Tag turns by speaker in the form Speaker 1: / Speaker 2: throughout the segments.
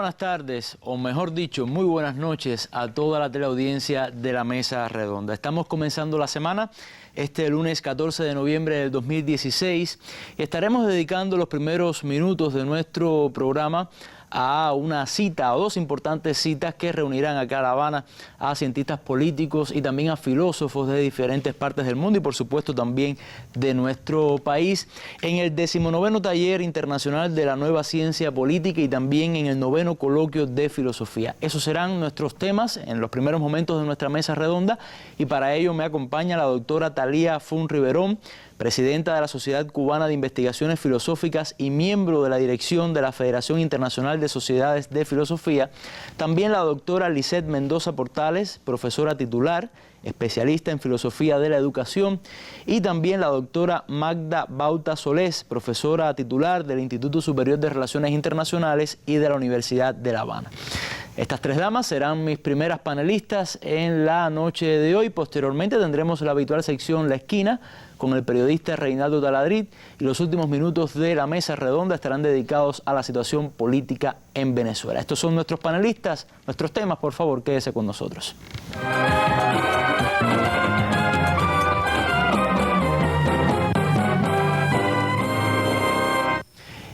Speaker 1: buenas tardes, o mejor dicho, muy buenas noches a toda la teleaudiencia de la Mesa Redonda. Estamos comenzando la semana, este lunes 14 de noviembre del 2016, y estaremos dedicando los primeros minutos de nuestro programa a una cita, o dos importantes citas que reunirán acá en La Habana a cientistas políticos y también a filósofos de diferentes partes del mundo y por supuesto también de nuestro país en el 19º Taller Internacional de la Nueva Ciencia Política y también en el 9º Coloquio de Filosofía. Esos serán nuestros temas en los primeros momentos de nuestra mesa redonda y para ello me acompaña la doctora Thalía Fun Riverón, presidenta de la Sociedad Cubana de Investigaciones Filosóficas y miembro de la dirección de la Federación Internacional de Sociedades de Filosofía. También la doctora Lisette Mendoza Portales, profesora titular, especialista en Filosofía de la Educación. Y también la doctora Magda Bauta Solés, profesora titular del Instituto Superior de Relaciones Internacionales y de la Universidad de La Habana. Estas tres damas serán mis primeras panelistas en la noche de hoy. Posteriormente tendremos la habitual sección La Esquina con el periodista Reinaldo Taladrid y los últimos minutos de la mesa redonda estarán dedicados a la situación política en Venezuela. Estos son nuestros panelistas, nuestros temas, por favor, quédese con nosotros.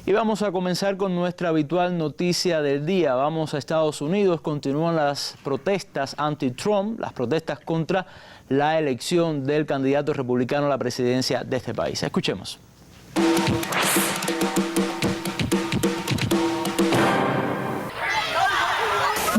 Speaker 1: Y vamos a comenzar con nuestra habitual noticia del día. Vamos a Estados Unidos, continúan las protestas anti-Trump, las protestas contra la elección del candidato republicano a la presidencia de este país. Escuchemos.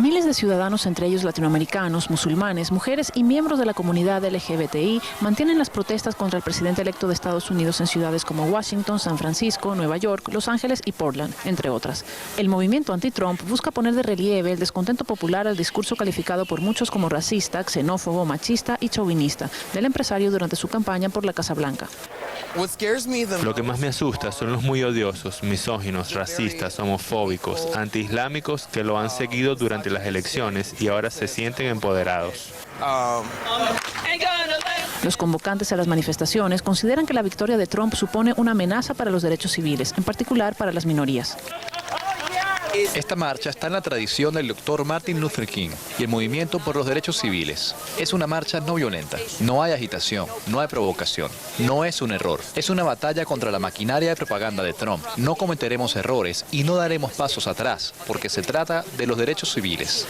Speaker 2: Miles de ciudadanos, entre ellos latinoamericanos, musulmanes, mujeres y miembros de la comunidad LGBTI, mantienen las protestas contra el presidente electo de Estados Unidos en ciudades como Washington, San Francisco, Nueva York, Los Ángeles y Portland, entre otras. El movimiento anti-Trump busca poner de relieve el descontento popular al discurso calificado por muchos como racista, xenófobo, machista y chauvinista del empresario durante su campaña por la Casa Blanca.
Speaker 3: Lo que más me asusta son los muy odiosos, misóginos, racistas, homofóbicos, antiislámicos que lo han seguido durante las elecciones y ahora se sienten empoderados.
Speaker 2: Los convocantes a las manifestaciones consideran que la victoria de Trump supone una amenaza para los derechos civiles, en particular para las minorías.
Speaker 4: Esta marcha está en la tradición del Dr. Martin Luther King y el movimiento por los derechos civiles. Es una marcha no violenta, no hay agitación, no hay provocación, no es un error. Es una batalla contra la maquinaria de propaganda de Trump. No cometeremos errores y no daremos pasos atrás, porque se trata de los derechos civiles.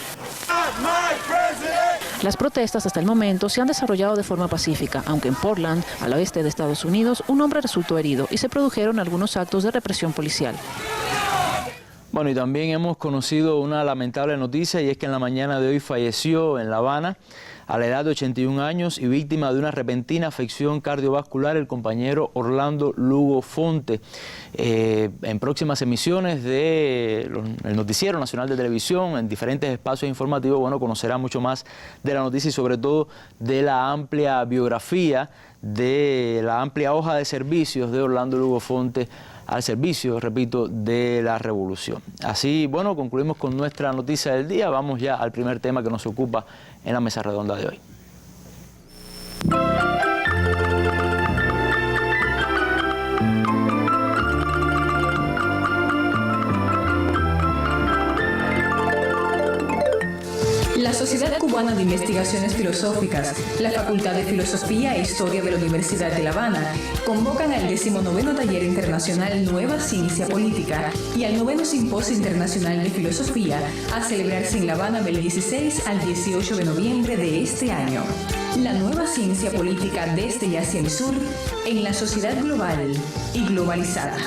Speaker 2: Las protestas hasta el momento se han desarrollado de forma pacífica, aunque en Portland, al oeste de Estados Unidos, un hombre resultó herido y se produjeron algunos actos de represión policial.
Speaker 1: Bueno, y también hemos conocido una lamentable noticia y es que en la mañana de hoy falleció en La Habana a la edad de 81 años y víctima de una repentina afección cardiovascular el compañero Orlando Lugo Fonte. En próximas emisiones del Noticiero Nacional de Televisión, en diferentes espacios informativos, bueno, conocerá mucho más de la noticia y sobre todo de la amplia biografía, de la amplia hoja de servicios de Orlando Lugo Fonte al servicio, repito, de la revolución. Así, bueno, concluimos con nuestra noticia del día. Vamos ya al primer tema que nos ocupa en la mesa redonda de hoy.
Speaker 5: La Sociedad Cubana de Investigaciones Filosóficas, la Facultad de Filosofía e Historia de la Universidad de La Habana convocan al 19º Taller Internacional Nueva Ciencia Política y al 9º Simposio Internacional de Filosofía a celebrarse en La Habana del 16 al 18 de noviembre de este año. La nueva ciencia política desde y hacia el sur en la sociedad global y globalizada.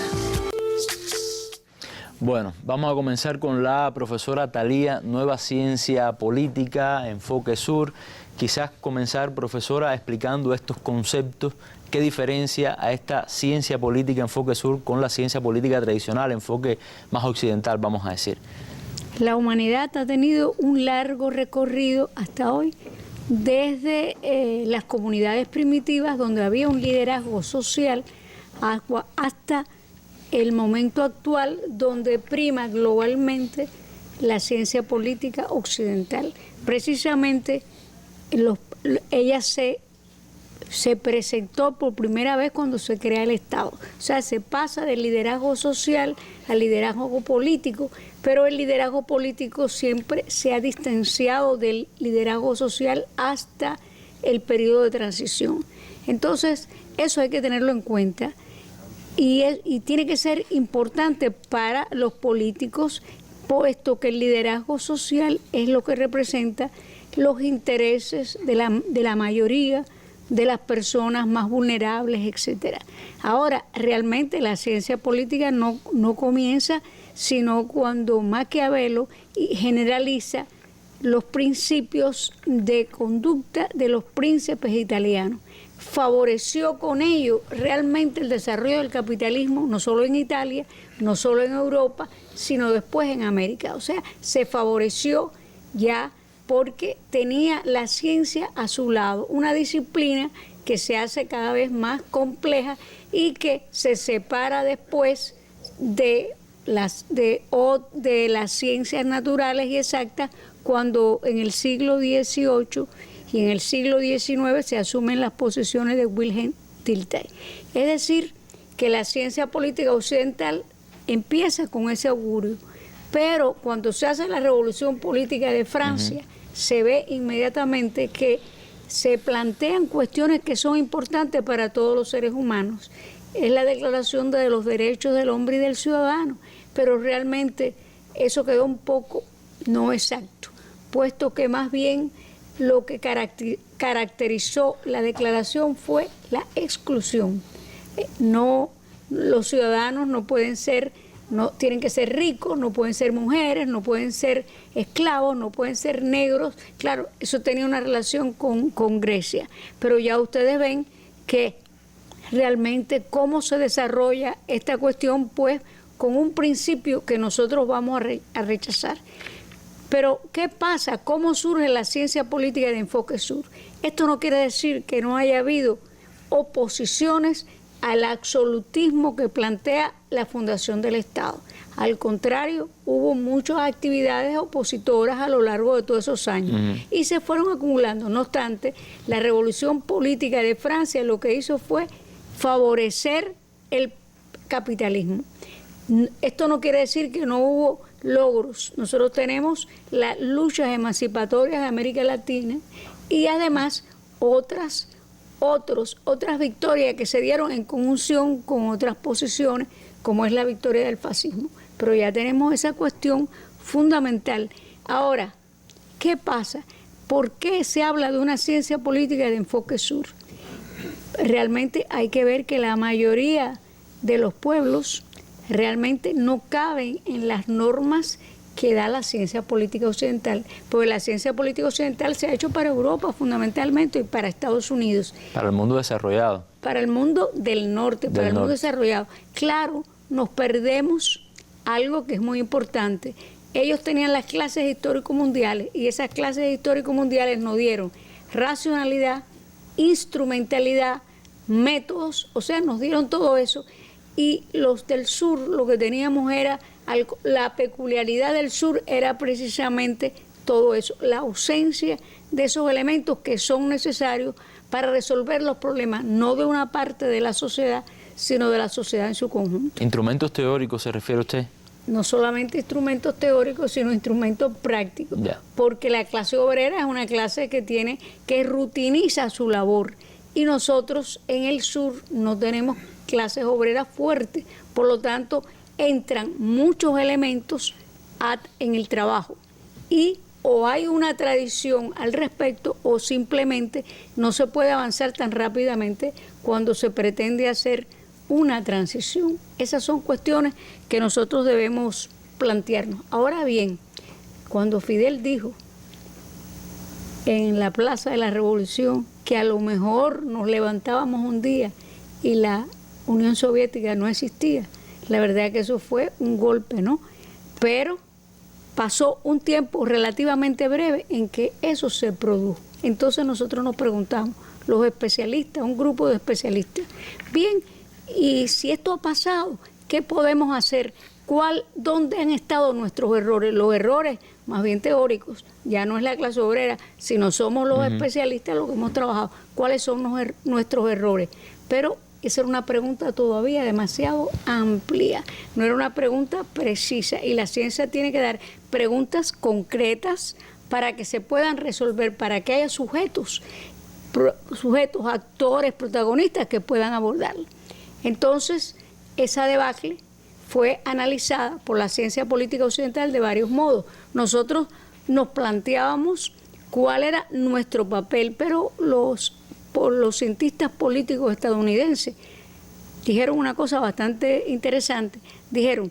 Speaker 1: Bueno, vamos a comenzar con la profesora Thalía, Nueva Ciencia Política, Enfoque Sur. Quizás comenzar, profesora, explicando estos conceptos, qué diferencia a esta ciencia política, Enfoque Sur, con la ciencia política tradicional, enfoque más occidental, vamos a decir.
Speaker 6: La humanidad ha tenido un largo recorrido hasta hoy, desde las comunidades primitivas, donde había un liderazgo social, hasta el momento actual, donde prima globalmente la ciencia política occidental. Precisamente ella se se presentó por primera vez cuando se crea el Estado. O sea, se pasa del liderazgo social al liderazgo político, pero el liderazgo político siempre se ha distanciado del liderazgo social hasta el periodo de transición. Entonces, eso hay que tenerlo en cuenta y tiene que ser importante para los políticos, puesto que el liderazgo social es lo que representa los intereses de la mayoría de las personas más vulnerables, etcétera. Ahora, realmente la ciencia política no comienza sino cuando Maquiavelo generaliza los principios de conducta de los príncipes italianos. Favoreció con ello realmente el desarrollo del capitalismo, no solo en Italia, no solo en Europa, sino después en América. O sea, se favoreció ya porque tenía la ciencia a su lado, una disciplina que se hace cada vez más compleja y que se separa después de las ciencias naturales y exactas, cuando en el siglo XVIII y en el siglo XIX se asumen las posiciones de Wilhelm Dilthey. Es decir, que la ciencia política occidental empieza con ese augurio, pero cuando se hace la revolución política de Francia, se ve inmediatamente que se plantean cuestiones que son importantes para todos los seres humanos. Es la Declaración de los Derechos del Hombre y del Ciudadano, pero realmente eso quedó un poco no exacto, puesto que más bien lo que caracterizó la declaración fue la exclusión. Los ciudadanos no pueden ser, tienen que ser ricos, no pueden ser mujeres, no pueden ser esclavos, no pueden ser negros. Claro, eso tenía una relación con Grecia, pero ya ustedes ven que realmente cómo se desarrolla esta cuestión, pues con un principio que nosotros vamos a rechazar. Pero, ¿qué pasa? ¿Cómo surge la ciencia política de enfoque sur? Esto no quiere decir que no haya habido oposiciones al absolutismo que plantea la fundación del Estado. Al contrario, hubo muchas actividades opositoras a lo largo de todos esos años y se fueron acumulando. No obstante, la revolución política de Francia lo que hizo fue favorecer el capitalismo. Esto no quiere decir que no hubo logros. Nosotros tenemos las luchas emancipatorias de América Latina y además otras victorias que se dieron en conjunción con otras posiciones, como es la victoria del fascismo. Pero ya tenemos esa cuestión fundamental. Ahora, ¿qué pasa? ¿Por qué se habla de una ciencia política de enfoque sur? Realmente hay que ver que la mayoría de los pueblos realmente no caben en las normas que da la ciencia política occidental, porque la ciencia política occidental se ha hecho para Europa fundamentalmente y para Estados Unidos.
Speaker 1: Para el mundo desarrollado. Para
Speaker 6: el mundo del norte, para el mundo desarrollado. Claro, nos perdemos algo que es muy importante. Ellos tenían las clases histórico-mundiales y esas clases histórico-mundiales nos dieron racionalidad, instrumentalidad, métodos, o sea, nos dieron todo eso. Y los del sur lo que teníamos era, la peculiaridad del sur era precisamente todo eso, la ausencia de esos elementos que son necesarios para resolver los problemas, no de una parte de la sociedad, sino de la sociedad en su conjunto.
Speaker 1: ¿Instrumentos teóricos se refiere usted?
Speaker 6: No solamente instrumentos teóricos, sino instrumentos prácticos, porque la clase obrera es una clase que rutiniza su labor, y nosotros en el sur no tenemos clases obreras fuertes, por lo tanto entran muchos elementos en el trabajo y o hay una tradición al respecto o simplemente no se puede avanzar tan rápidamente cuando se pretende hacer una transición. Esas son cuestiones que nosotros debemos plantearnos. Ahora bien, cuando Fidel dijo en la Plaza de la Revolución que a lo mejor nos levantábamos un día y la Unión Soviética no existía, la verdad es que eso fue un golpe, ¿no? Pero pasó un tiempo relativamente breve en que eso se produjo. Entonces nosotros nos preguntamos, los especialistas, un grupo de especialistas, bien, y si esto ha pasado, ¿qué podemos hacer? ¿Dónde han estado nuestros errores? Los errores más bien teóricos, ya no es la clase obrera, sino somos los especialistas los que hemos trabajado. ¿Cuáles son nuestros errores? Pero esa era una pregunta todavía demasiado amplia, no era una pregunta precisa, y la ciencia tiene que dar preguntas concretas para que se puedan resolver, para que haya sujetos, actores, protagonistas que puedan abordarlo. Entonces, esa debacle fue analizada por la ciencia política occidental de varios modos. Nosotros nos planteábamos cuál era nuestro papel, pero los cientistas políticos estadounidenses dijeron una cosa bastante interesante. Dijeron,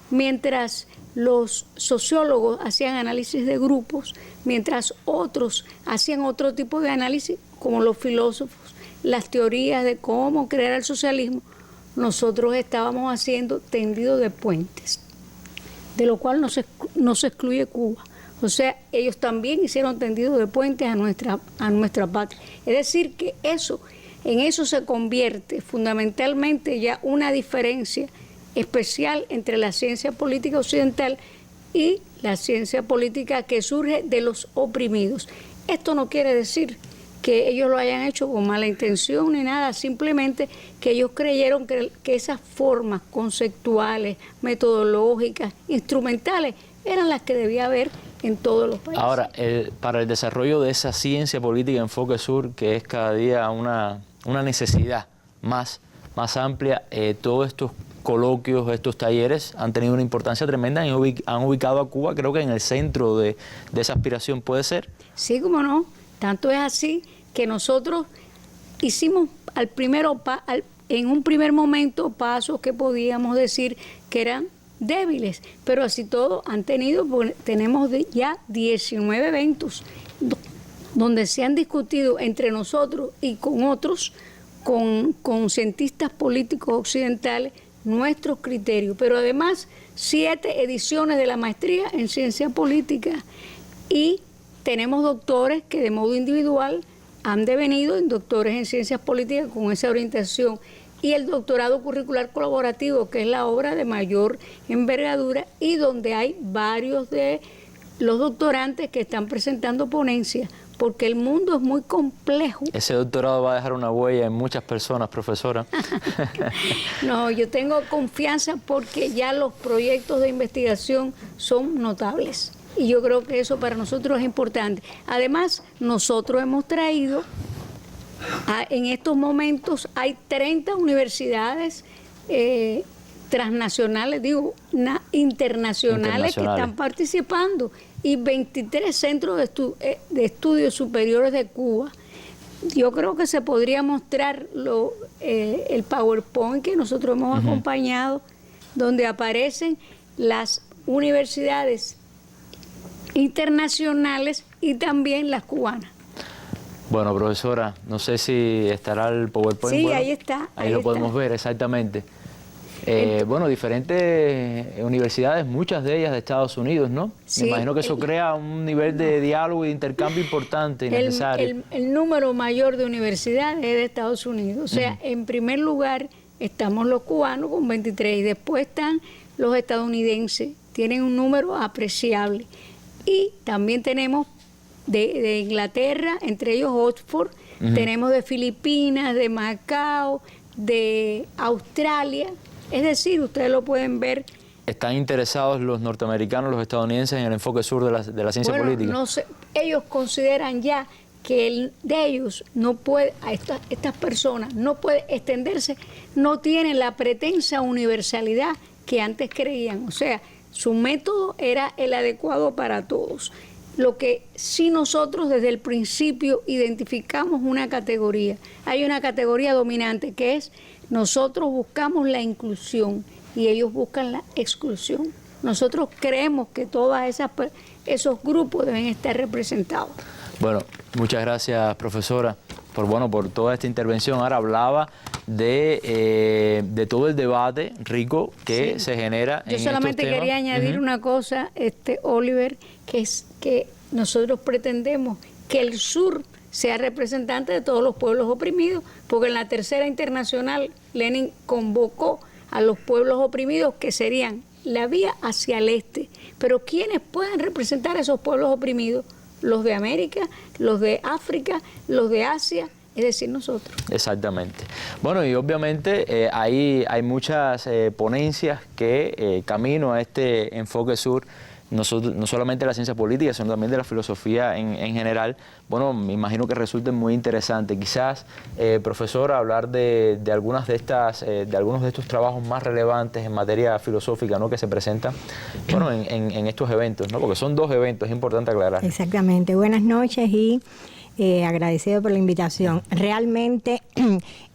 Speaker 6: mientras los sociólogos hacían análisis de grupos, mientras otros hacían otro tipo de análisis, como los filósofos, las teorías de cómo crear el socialismo, nosotros estábamos haciendo tendido de puentes, de lo cual no se excluye Cuba. O sea, ellos también hicieron tendido de puentes a nuestra patria. Es decir, que en eso se convierte fundamentalmente ya una diferencia especial entre la ciencia política occidental y la ciencia política que surge de los oprimidos. Esto no quiere decir que ellos lo hayan hecho con mala intención ni nada, simplemente que ellos creyeron que esas formas conceptuales, metodológicas, instrumentales, eran las que debía haber en todos los países.
Speaker 1: Ahora, para el desarrollo de esa ciencia política Enfoque Sur, que es cada día una necesidad más amplia, todos estos coloquios, estos talleres han tenido una importancia tremenda y han ubicado a Cuba, creo que en el centro de esa aspiración, ¿puede ser?
Speaker 6: Sí, cómo no. Tanto es así que nosotros hicimos en un primer momento pasos que podíamos decir que eran débiles, pero así todo tenemos ya 19 eventos donde se han discutido entre nosotros y con otros, con cientistas políticos occidentales, nuestros criterios, pero además 7 ediciones de la maestría en ciencia política, y tenemos doctores que de modo individual han devenido en doctores en ciencias políticas con esa orientación, y el doctorado curricular colaborativo, que es la obra de mayor envergadura y donde hay varios de los doctorantes que están presentando ponencias, porque el mundo es muy complejo.
Speaker 1: Ese doctorado va a dejar una huella en muchas personas, profesora.
Speaker 6: No, yo tengo confianza porque ya los proyectos de investigación son notables. Y yo creo que eso para nosotros es importante. Además, nosotros hemos traído, en estos momentos hay 30 universidades transnacionales, internacionales que están participando, y 23 centros de estudios superiores de Cuba. Yo creo que se podría mostrar el PowerPoint que nosotros hemos acompañado, donde aparecen las universidades internacionales y también las cubanas.
Speaker 1: Bueno, profesora, no sé si estará el PowerPoint.
Speaker 6: Sí,
Speaker 1: bueno,
Speaker 6: ahí está.
Speaker 1: Ahí lo podemos ver, exactamente. Bueno, diferentes universidades, muchas de ellas de Estados Unidos, ¿no?
Speaker 6: Sí,
Speaker 1: me imagino que eso crea un nivel de diálogo y de intercambio importante y necesario.
Speaker 6: El número mayor de universidades es de Estados Unidos. O sea, en primer lugar estamos los cubanos con 23 y después están los estadounidenses. Tienen un número apreciable. Y también tenemos de Inglaterra, entre ellos Oxford, tenemos de Filipinas, de Macao, de Australia. Es decir, ustedes lo pueden ver.
Speaker 1: ¿Están interesados los norteamericanos, los estadounidenses en el enfoque sur de la ciencia política?
Speaker 6: No sé, ellos consideran ya que de ellos no puede, estas personas no puede extenderse, no tienen la pretensa universalidad que antes creían. O sea, su método era el adecuado para todos. Lo que sí nosotros desde el principio identificamos una categoría. Hay una categoría dominante que es nosotros buscamos la inclusión y ellos buscan la exclusión. Nosotros creemos que todos esos grupos deben estar representados.
Speaker 1: Bueno, muchas gracias, profesora, por toda esta intervención. Ahora hablaba de todo el debate rico que se genera en estos temas. Yo
Speaker 6: solamente quería añadir una cosa, Oliver, que es que nosotros pretendemos que el sur sea representante de todos los pueblos oprimidos, porque en la Tercera Internacional Lenin convocó a los pueblos oprimidos, que serían la vía hacia el este. Pero ¿quiénes pueden representar a esos pueblos oprimidos? Los de América, los de África, los de Asia, es decir, nosotros.
Speaker 1: Exactamente. Bueno, y obviamente hay muchas ponencias que camino a este enfoque sur, no solamente de la ciencia política, sino también de la filosofía en general. Bueno, me imagino que resulten muy interesantes. Quizás, profesor, hablar de algunos de estos trabajos más relevantes en materia filosófica, ¿no?, que se presentan, bueno, en estos eventos, ¿no?, porque son 2 eventos, es importante aclarar.
Speaker 7: Exactamente. Buenas noches y agradecido por la invitación. Realmente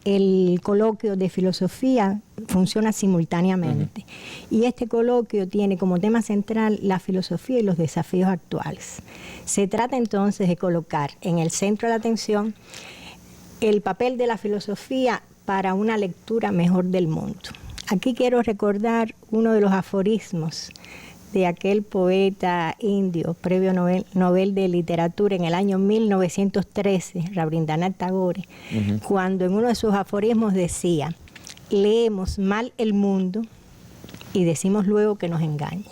Speaker 7: el coloquio de filosofía funciona simultáneamente y este coloquio tiene como tema central la filosofía y los desafíos actuales. Se trata entonces de colocar en el centro de la atención el papel de la filosofía para una lectura mejor del mundo. Aquí quiero recordar uno de los aforismos de aquel poeta indio, premio Nobel de Literatura en el año 1913, Rabindranath Tagore, cuando en uno de sus aforismos decía: leemos mal el mundo y decimos luego que nos engaña.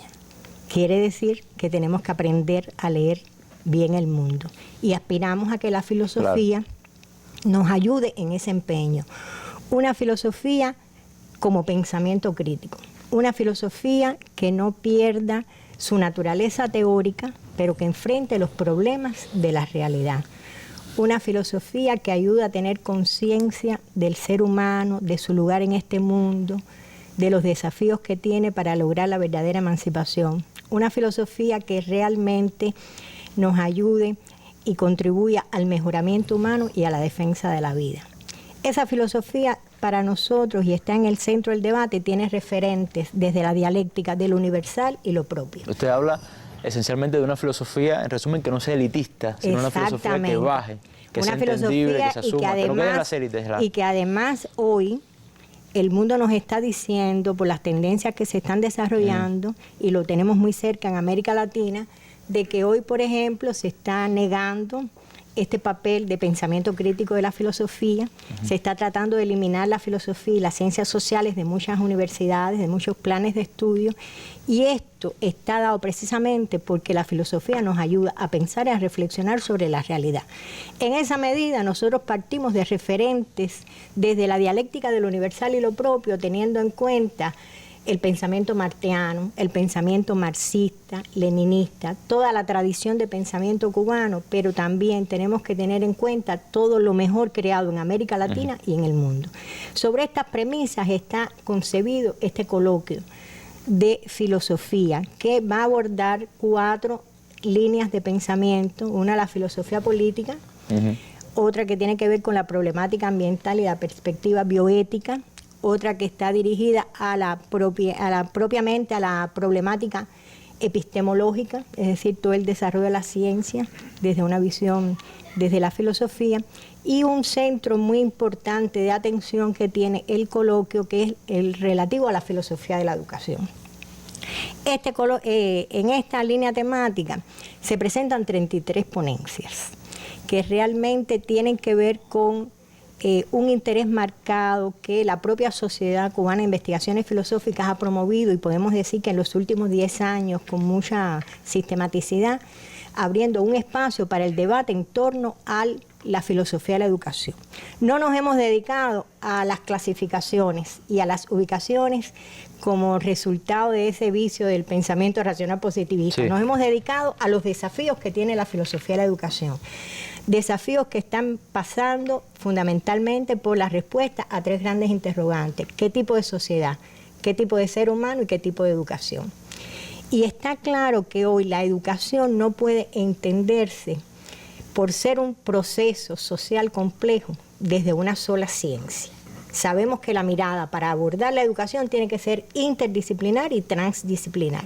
Speaker 7: Quiere decir que tenemos que aprender a leer bien el mundo y aspiramos a que la filosofía nos ayude en ese empeño. Una filosofía como pensamiento crítico. Una filosofía que no pierda su naturaleza teórica, pero que enfrente los problemas de la realidad. Una filosofía que ayuda a tener conciencia del ser humano, de su lugar en este mundo, de los desafíos que tiene para lograr la verdadera emancipación. Una filosofía que realmente nos ayude y contribuya al mejoramiento humano y a la defensa de la vida. Esa filosofía para nosotros, y está en el centro del debate, tiene referentes desde la dialéctica de lo universal y lo propio.
Speaker 1: Usted habla esencialmente de una filosofía, en resumen, que no sea elitista, sino una filosofía que baje, que sea entendible, que se asuma, que no quede en las élites.
Speaker 7: Y que además hoy el mundo nos está diciendo, por las tendencias que se están desarrollando, y lo tenemos muy cerca en América Latina, de que hoy, por ejemplo, se está negando este papel de pensamiento crítico de la filosofía. Se está tratando de eliminar la filosofía y las ciencias sociales de muchas universidades, de muchos planes de estudio, y esto está dado precisamente porque la filosofía nos ayuda a pensar y a reflexionar sobre la realidad. En esa medida nosotros partimos de referentes desde la dialéctica de lo universal y lo propio, teniendo en cuenta el pensamiento martiano, el pensamiento marxista, leninista, toda la tradición de pensamiento cubano, pero también tenemos que tener en cuenta todo lo mejor creado en América Latina y en el mundo. Sobre estas premisas está concebido este coloquio de filosofía que va a abordar 4 líneas de pensamiento: una, la filosofía política, otra que tiene que ver con la problemática ambiental y la perspectiva bioética, otra que está dirigida propiamente a la problemática epistemológica, es decir, todo el desarrollo de la ciencia desde una visión, desde la filosofía, y un centro muy importante de atención que tiene el coloquio, que es el relativo a la filosofía de la educación. En esta línea temática se presentan 33 ponencias que realmente tienen que ver con un interés marcado que la propia Sociedad Cubana de Investigaciones Filosóficas ha promovido, y podemos decir que en los últimos 10 años con mucha sistematicidad, abriendo un espacio para el debate en torno a la filosofía de la educación. No nos hemos dedicado a las clasificaciones y a las ubicaciones como resultado de ese vicio del pensamiento racional positivista. Nos hemos dedicado a los desafíos que tiene la filosofía de la educación. Desafíos que están pasando fundamentalmente por la respuesta a 3 grandes interrogantes: ¿qué tipo de sociedad? ¿Qué tipo de ser humano? ¿Y qué tipo de educación? Y está claro que hoy la educación no puede entenderse por ser un proceso social complejo desde una sola ciencia. Sabemos que la mirada para abordar la educación tiene que ser interdisciplinar y transdisciplinar.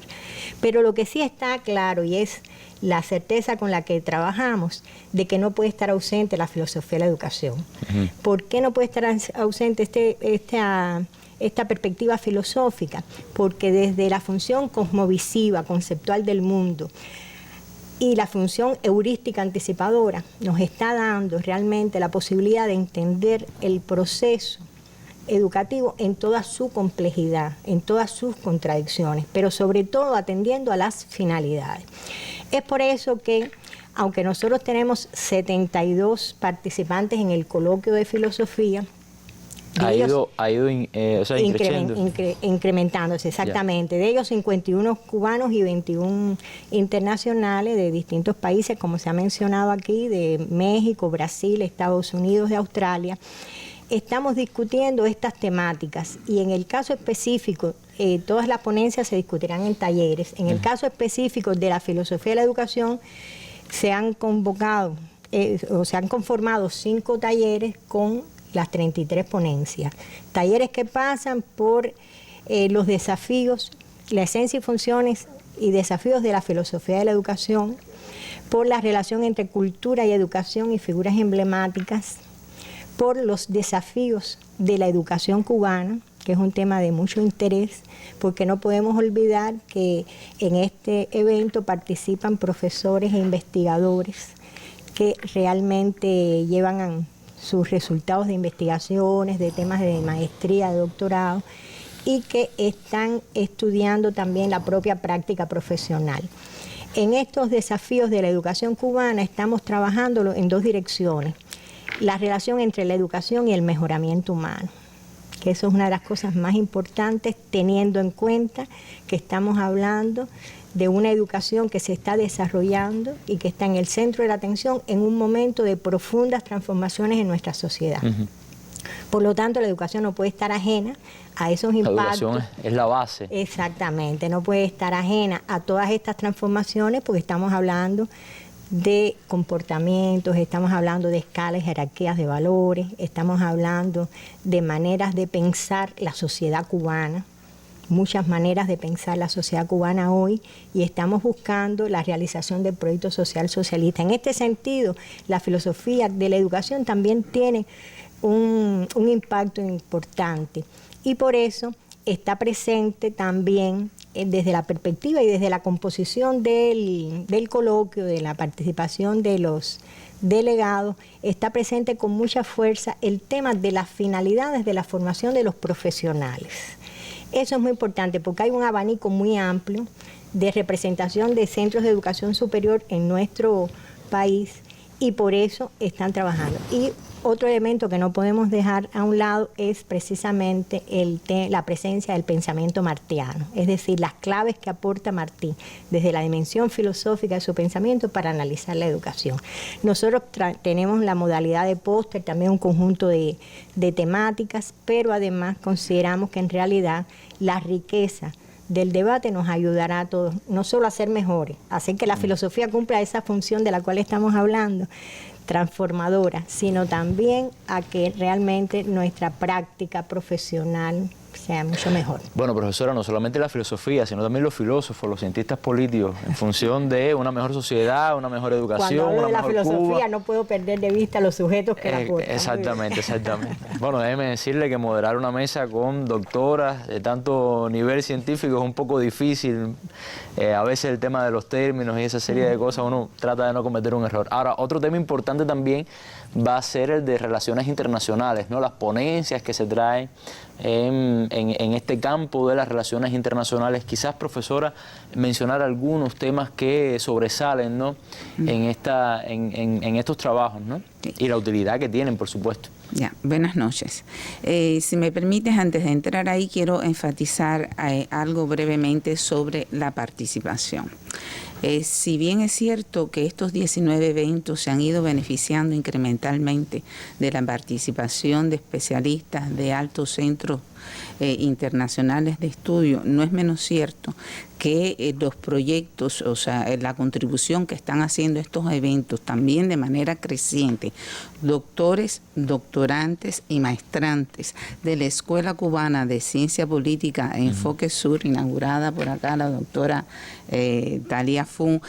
Speaker 7: Pero lo que sí está claro, y es la certeza con la que trabajamos, de que no puede estar ausente la filosofía de la educación. ¿Por qué no puede estar ausente esta perspectiva filosófica? Porque desde la función cosmovisiva, conceptual del mundo, y la función heurística anticipadora nos está dando realmente la posibilidad de entender el proceso educativo en toda su complejidad, en todas sus contradicciones, pero sobre todo atendiendo a las finalidades. Es por eso que, aunque nosotros tenemos 72 participantes en el coloquio de filosofía,
Speaker 1: ha ido
Speaker 7: incrementándose, exactamente. De ellos 51 cubanos y 21 internacionales de distintos países, como se ha mencionado aquí, de México, Brasil, Estados Unidos, de Australia. Estamos discutiendo estas temáticas y en el caso específico, todas las ponencias se discutirán en talleres. En el caso específico de la filosofía de la educación, se han convocado o se han conformado 5 talleres con las 33 ponencias. Talleres que pasan por los desafíos, la esencia y funciones y desafíos de la filosofía de la educación, por la relación entre cultura y educación y figuras emblemáticas, por los desafíos de la educación cubana, que es un tema de mucho interés, porque no podemos olvidar que en este evento participan profesores e investigadores que realmente llevan sus resultados de investigaciones, de temas de maestría, de doctorado, y que están estudiando también la propia práctica profesional. En estos desafíos de la educación cubana estamos trabajando en 2 direcciones. La relación entre la educación y el mejoramiento humano, que eso es una de las cosas más importantes, teniendo en cuenta que estamos hablando de una educación que se está desarrollando y que está en el centro de la atención en un momento de profundas transformaciones en nuestra sociedad. Por lo tanto, la educación no puede estar ajena a esos impactos.
Speaker 1: La educación es la base.
Speaker 7: Exactamente, no puede estar ajena a todas estas transformaciones porque estamos hablando de comportamientos, estamos hablando de escalas, jerarquías de valores, estamos hablando de maneras de pensar la sociedad cubana, muchas maneras de pensar la sociedad cubana hoy, y estamos buscando la realización del proyecto social socialista. En este sentido, la filosofía de la educación también tiene un impacto importante y por eso está presente también desde la perspectiva y desde la composición del coloquio, de la participación de los delegados, está presente con mucha fuerza el tema de las finalidades de la formación de los profesionales. Eso es muy importante porque hay un abanico muy amplio de representación de centros de educación superior en nuestro país y por eso están trabajando. Y otro elemento que no podemos dejar a un lado es precisamente la presencia del pensamiento martiano, es decir, las claves que aporta Martí desde la dimensión filosófica de su pensamiento para analizar la educación. Nosotros tenemos la modalidad de póster, también un conjunto de temáticas, pero además consideramos que en realidad la riqueza del debate nos ayudará a todos, no solo a ser mejores, a hacer que la filosofía cumpla esa función de la cual estamos hablando, transformadora, sino también a que realmente nuestra práctica profesional sea mucho mejor.
Speaker 1: Bueno, profesora, no solamente la filosofía, sino también los filósofos, los cientistas políticos, en función de una mejor sociedad, una mejor educación,
Speaker 7: Cuando hablo de la filosofía
Speaker 1: Cuba.
Speaker 7: No puedo perder de vista los sujetos que la aportan.
Speaker 1: Exactamente. Bueno, déjeme decirle que moderar una mesa con doctoras de tanto nivel científico es un poco difícil. A veces el tema de los términos y esa serie de cosas, uno trata de no cometer un error. Ahora, otro tema importante también va a ser el de relaciones internacionales, ¿no? Las ponencias que se traen en este campo de las relaciones internacionales. Quizás, profesora, mencionar algunos temas que sobresalen, ¿no? en estos trabajos, ¿no? Y la utilidad que tienen, por supuesto.
Speaker 8: Ya, buenas noches. Si me permites, antes de entrar ahí, quiero enfatizar algo brevemente sobre la participación. Si bien es cierto que estos 19 eventos se han ido beneficiando incrementalmente de la participación de especialistas de altos centros internacionales de estudio, no es menos cierto que los proyectos, o sea, la contribución que están haciendo estos eventos también de manera creciente, doctores, doctorantes y maestrantes de la Escuela Cubana de Ciencia Política Enfoque Sur, inaugurada por acá la doctora Thalia Fun,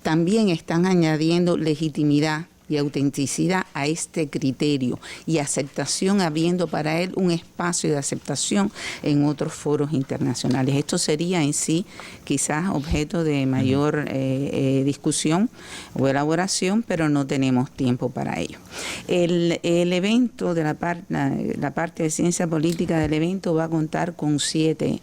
Speaker 8: también están añadiendo legitimidad y autenticidad a este criterio y aceptación, habiendo para él un espacio de aceptación en otros foros internacionales. Esto sería en sí quizás objeto de mayor discusión o elaboración, pero no tenemos tiempo para ello. El evento de la parte de ciencia política del evento va a contar con siete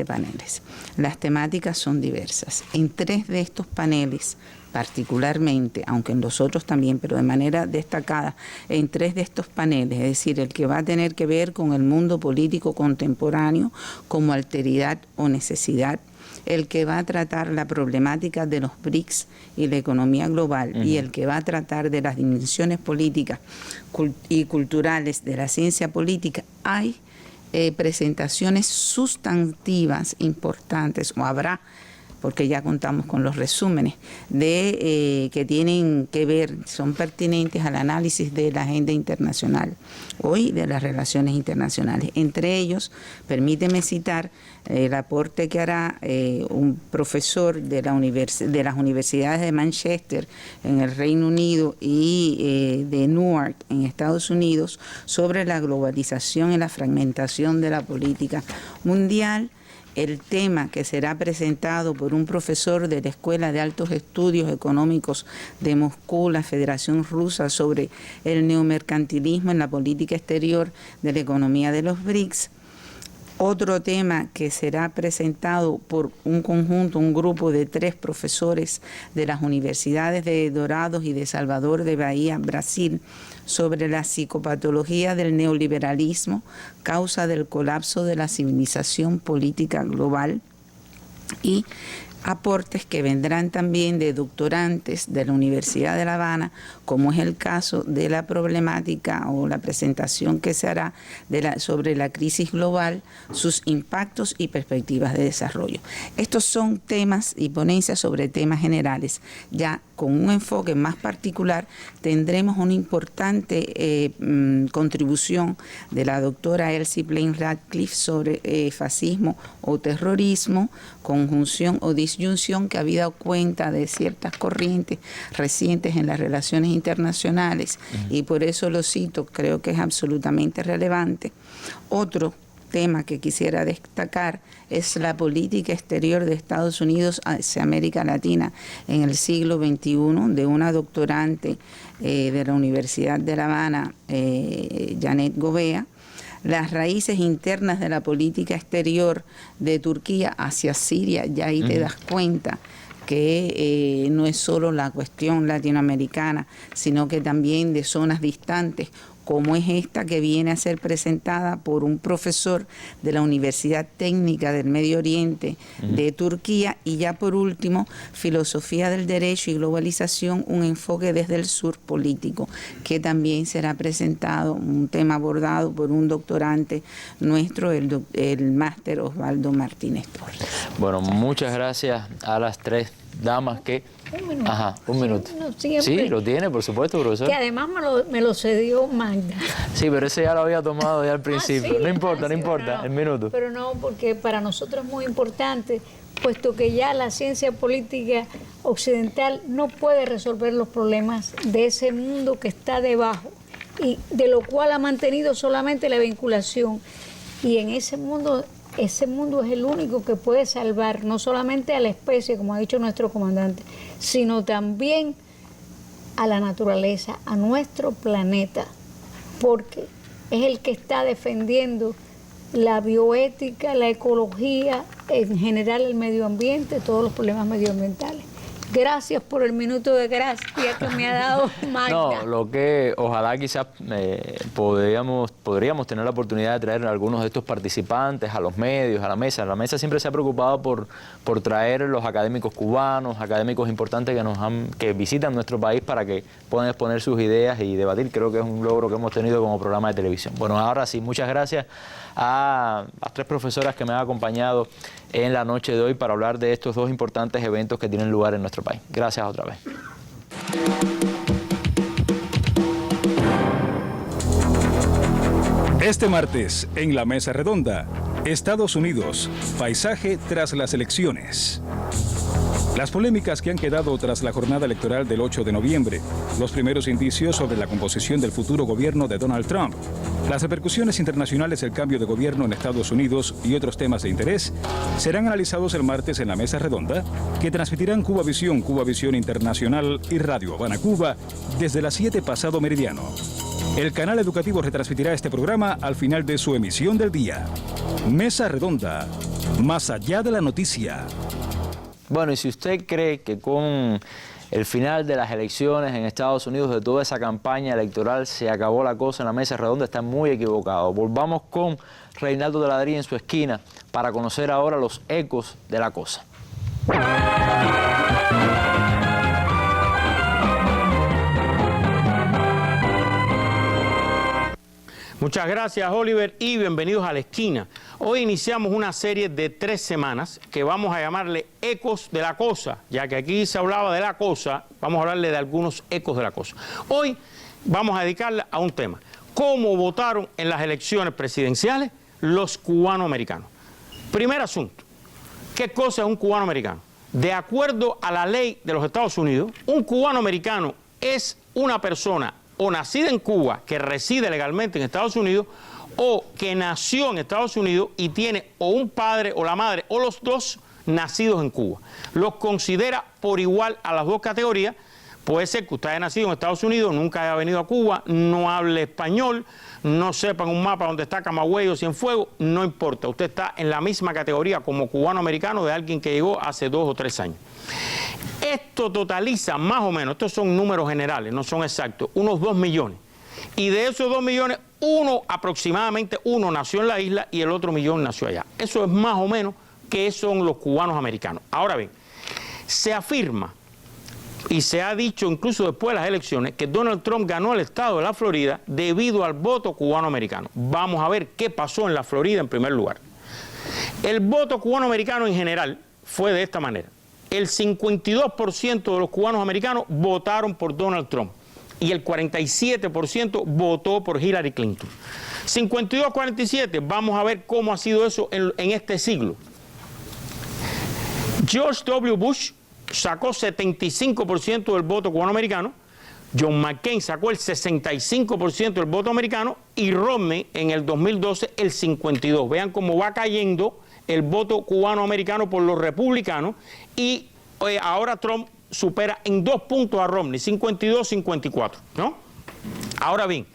Speaker 8: paneles. Las temáticas son diversas. En 3 de estos paneles, particularmente, aunque en los otros también, pero de manera destacada, en 3 de estos paneles, es decir, el que va a tener que ver con el mundo político contemporáneo como alteridad o necesidad, el que va a tratar la problemática de los BRICS y la economía global, y el que va a tratar de las dimensiones políticas y culturales de la ciencia política, hay presentaciones sustantivas importantes, o habrá, porque ya contamos con los resúmenes, que tienen que ver, son pertinentes al análisis de la agenda internacional hoy, de las relaciones internacionales. Entre ellos, permíteme citar el aporte que hará un profesor de las universidades de Manchester en el Reino Unido y de Newark en Estados Unidos sobre la globalización y la fragmentación de la política mundial. El tema que será presentado por un profesor de la Escuela de Altos Estudios Económicos de Moscú, la Federación Rusa, sobre el neomercantilismo en la política exterior de la economía de los BRICS. Otro tema que será presentado por un grupo de 3 profesores de las universidades de Dorados y de Salvador de Bahía, Brasil, sobre la psicopatología del neoliberalismo, causa del colapso de la civilización política global, y aportes que vendrán también de doctorantes de la Universidad de La Habana, como es el caso de la problemática o la presentación que se hará sobre la crisis global, sus impactos y perspectivas de desarrollo. Estos son temas y ponencias sobre temas generales. Ya con un enfoque más particular tendremos una importante contribución de la doctora Elsie Blaine Radcliffe sobre fascismo o terrorismo, conjunción o disyunción, que ha habido cuenta de ciertas corrientes recientes en las relaciones internacionales, y por eso lo cito, creo que es absolutamente relevante. Otro tema que quisiera destacar es la política exterior de Estados Unidos hacia América Latina en el siglo XXI, de una doctorante de la Universidad de La Habana, Janet Govea. Las raíces internas de la política exterior de Turquía hacia Siria, ya ahí te das cuenta que no es solo la cuestión latinoamericana, sino que también de zonas distantes, como es esta que viene a ser presentada por un profesor de la Universidad Técnica del Medio Oriente de Turquía. Y ya por último, filosofía del derecho y globalización, un enfoque desde el sur político, que también será presentado, un tema abordado por un doctorante nuestro, el máster Osvaldo Martínez Torres.
Speaker 1: Bueno, muchas gracias a las 3 damas que...
Speaker 6: Un minuto.
Speaker 1: Ajá, un minuto. Sí, lo tiene, por supuesto, profesor.
Speaker 6: Que además me lo cedió Magda.
Speaker 1: Sí, pero ese ya lo había tomado ya al principio.
Speaker 6: Sí,
Speaker 1: no importa, el minuto.
Speaker 6: Pero no, porque para nosotros es muy importante, puesto que ya la ciencia política occidental no puede resolver los problemas de ese mundo que está debajo, y de lo cual ha mantenido solamente la vinculación. Y en ese mundo es el único que puede salvar no solamente a la especie, como ha dicho nuestro comandante, sino también a la naturaleza, a nuestro planeta, porque es el que está defendiendo la bioética, la ecología, en general el medio ambiente, todos los problemas medioambientales. Gracias por el minuto de gracia que me ha dado Magda.
Speaker 1: No, lo que ojalá quizás podríamos tener la oportunidad de traer a algunos de estos participantes a los medios, a la mesa. La mesa siempre se ha preocupado por traer los académicos cubanos, académicos importantes que visitan nuestro país para que puedan exponer sus ideas y debatir. Creo que es un logro que hemos tenido como programa de televisión. Bueno, ahora sí, muchas gracias a las 3 profesoras que me han acompañado en la noche de hoy para hablar de estos 2 importantes eventos que tienen lugar en nuestro país. Gracias otra vez.
Speaker 9: Este martes, en la Mesa Redonda, Estados Unidos, paisaje tras las elecciones. Las polémicas que han quedado tras la jornada electoral del 8 de noviembre, los primeros indicios sobre la composición del futuro gobierno de Donald Trump, las repercusiones internacionales del cambio de gobierno en Estados Unidos y otros temas de interés serán analizados el martes en la Mesa Redonda, que transmitirán Cubavisión, Cubavisión Internacional y Radio Habana Cuba desde las 7 pasado meridiano. El canal educativo retransmitirá este programa al final de su emisión del día. Mesa Redonda, más allá de la noticia.
Speaker 1: Bueno, y si usted cree que con el final de las elecciones en Estados Unidos, de toda esa campaña electoral, se acabó la cosa en la Mesa Redonda, está muy equivocado. Volvamos con Reinaldo de Ladrilla en su esquina para conocer ahora los ecos de la cosa.
Speaker 10: Muchas gracias, Oliver, y bienvenidos a La Esquina. Hoy iniciamos una serie de 3 semanas que vamos a llamarle Ecos de la Cosa, ya que aquí se hablaba de la cosa, vamos a hablarle de algunos ecos de la cosa. Hoy vamos a dedicarle a un tema: cómo votaron en las elecciones presidenciales los cubanoamericanos. Primer asunto, ¿qué cosa es un cubanoamericano? De acuerdo a la ley de los Estados Unidos, un cubanoamericano es una persona o nacida en Cuba, que reside legalmente en Estados Unidos, o que nació en Estados Unidos y tiene o un padre o la madre o los dos nacidos en Cuba. Los considera por igual a las dos categorías. Puede ser que usted haya nacido en Estados Unidos, nunca haya venido a Cuba, no hable español, no sepa en un mapa dónde está Camagüey o Cienfuegos, no importa. Usted está en la misma categoría como cubano-americano de alguien que llegó hace 2 o 3 años. Esto totaliza más o menos, estos son números generales, no son exactos, unos 2 millones. Y de esos 2 millones, aproximadamente uno nació en la isla y el otro millón nació allá. Eso es más o menos que son los cubanos americanos. Ahora bien, se afirma y se ha dicho incluso después de las elecciones que Donald Trump ganó el estado de la Florida debido al voto cubano-americano. Vamos a ver qué pasó en la Florida en primer lugar. El voto cubano-americano en general fue de esta manera. El 52% de los cubanos americanos votaron por Donald Trump y el 47% votó por Hillary Clinton. 52-47, vamos a ver cómo ha sido eso en este siglo. George W. Bush sacó 75% del voto cubano-americano, John McCain sacó el 65% del voto americano y Romney en el 2012 el 52%. Vean cómo va cayendo el voto cubano-americano por los republicanos y ahora Trump supera en 2 puntos a Romney, 52-54, ¿no? Ahora bien,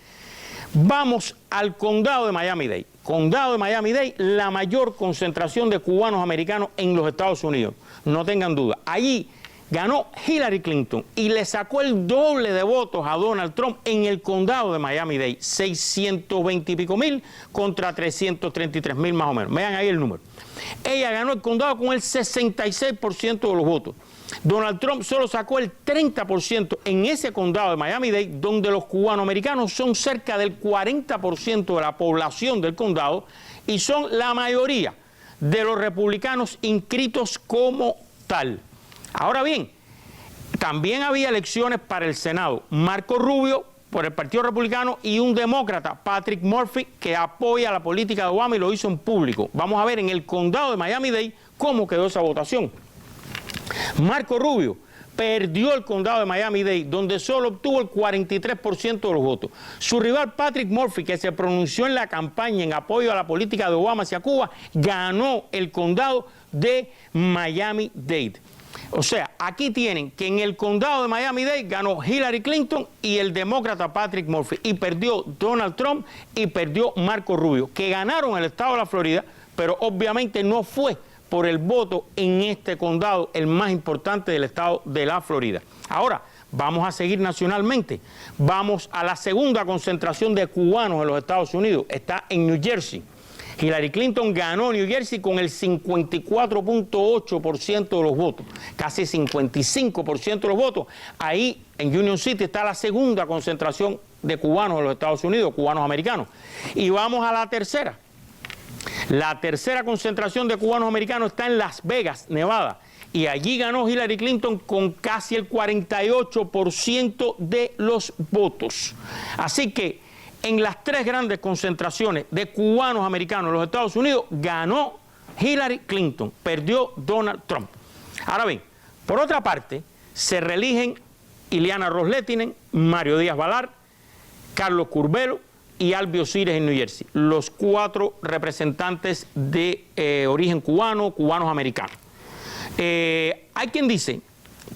Speaker 10: vamos al condado de Miami-Dade. Condado de Miami-Dade, la mayor concentración de cubanos americanos en los Estados Unidos, no tengan duda. Allí ganó Hillary Clinton y le sacó el doble de votos a Donald Trump en el condado de Miami-Dade, 620 y pico mil contra 333 mil más o menos. Vean ahí el número. Ella ganó el condado con el 66% de los votos. Donald Trump solo sacó el 30% en ese condado de Miami-Dade, donde los cubanoamericanos son cerca del 40% de la población del condado y son la mayoría de los republicanos inscritos como tal. Ahora bien, también había elecciones para el Senado. Marco Rubio por el Partido Republicano y un demócrata, Patrick Murphy, que apoya la política de Obama y lo hizo en público. Vamos a ver en el condado de Miami-Dade cómo quedó esa votación. Marco Rubio perdió el condado de Miami-Dade, donde solo obtuvo el 43% de los votos. Su rival Patrick Murphy, que se pronunció en la campaña en apoyo a la política de Obama hacia Cuba, ganó el condado de Miami-Dade. O sea, aquí tienen que en el condado de Miami-Dade ganó Hillary Clinton y el demócrata Patrick Murphy, y perdió Donald Trump y perdió Marco Rubio, que ganaron el estado de la Florida, pero obviamente no fue por el voto en este condado, el más importante del estado de la Florida. Ahora, vamos a seguir nacionalmente. Vamos a la segunda concentración de cubanos en los Estados Unidos. Está en New Jersey. Hillary Clinton ganó New Jersey con el 54.8% de los votos, casi 55% de los votos. Ahí en Union City está la segunda concentración de cubanos en los Estados Unidos, cubanos americanos. Y vamos a la tercera. La tercera concentración de cubanos americanos está en Las Vegas, Nevada, y allí ganó Hillary Clinton con casi el 48% de los votos. Así que en las 3 grandes concentraciones de cubanos americanos en los Estados Unidos ganó Hillary Clinton, perdió Donald Trump. Ahora bien, Por otra parte, se reeligen Ileana Ros-Lehtinen, Mario Díaz-Balart, Carlos Curbelo y Alvio Sires en New Jersey, los 4 representantes de origen cubano, cubanos americanos. Hay quien dice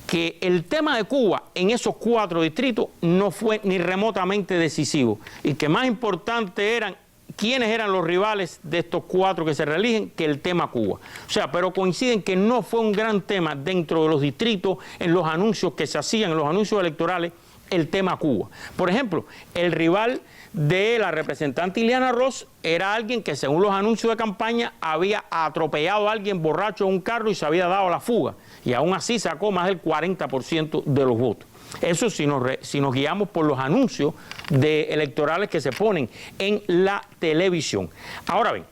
Speaker 10: que el tema de Cuba en esos 4 distritos no fue ni remotamente decisivo y que más importante eran quiénes eran los rivales de estos 4 que se reeligen que el tema Cuba. O sea, pero coinciden que no fue un gran tema dentro de los distritos, en los anuncios que se hacían, en los anuncios electorales, el tema Cuba. Por ejemplo, el rival de la representante Ileana Ros era alguien que, según los anuncios de campaña, había atropellado a alguien borracho en un carro y se había dado la fuga. Y aún así sacó más del 40% de los votos. Eso si nos guiamos por los anuncios electorales que se ponen en la televisión. Ahora bien,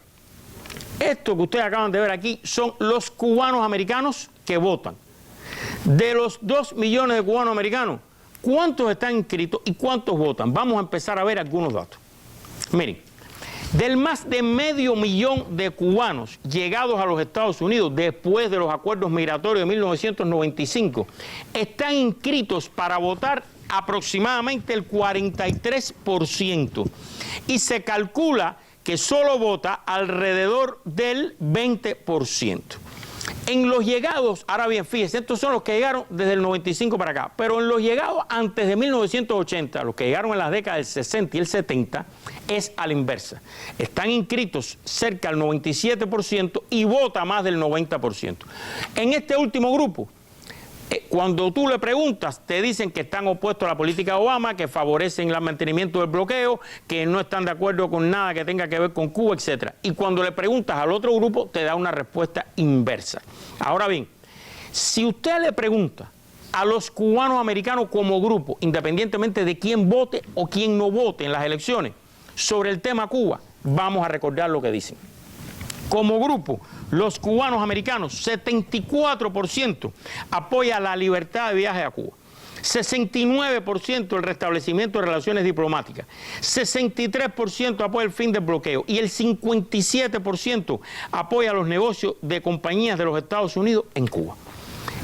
Speaker 10: esto que ustedes acaban de ver aquí son los cubanos americanos que votan. De los 2 millones de cubanos americanos, ¿cuántos están inscritos y cuántos votan? Vamos a empezar a ver algunos datos. Miren, del más de 500.000 de cubanos llegados a los Estados Unidos después de los acuerdos migratorios de 1995, están inscritos para votar aproximadamente el 43%. Y se calcula que solo vota alrededor del 20%. En los llegados, ahora bien, fíjense, estos son los que llegaron desde el 95 para acá, pero en los llegados antes de 1980, los que llegaron en las décadas del 60 y el 70, es a la inversa. Están inscritos cerca del 97% y vota más del 90%. En este último grupo, cuando tú le preguntas, te dicen que están opuestos a la política de Obama, que favorecen el mantenimiento del bloqueo, que no están de acuerdo con nada que tenga que ver con Cuba, etc. Y cuando le preguntas al otro grupo, te da una respuesta inversa. Ahora bien, si usted le pregunta a los cubanos americanos como grupo, independientemente de quién vote o quién no vote en las elecciones, sobre el tema Cuba, vamos a recordar lo que dicen. Como grupo, los cubanos americanos, 74% apoya la libertad de viaje a Cuba, 69% el restablecimiento de relaciones diplomáticas, 63% apoya el fin del bloqueo y el 57% apoya los negocios de compañías de los Estados Unidos en Cuba.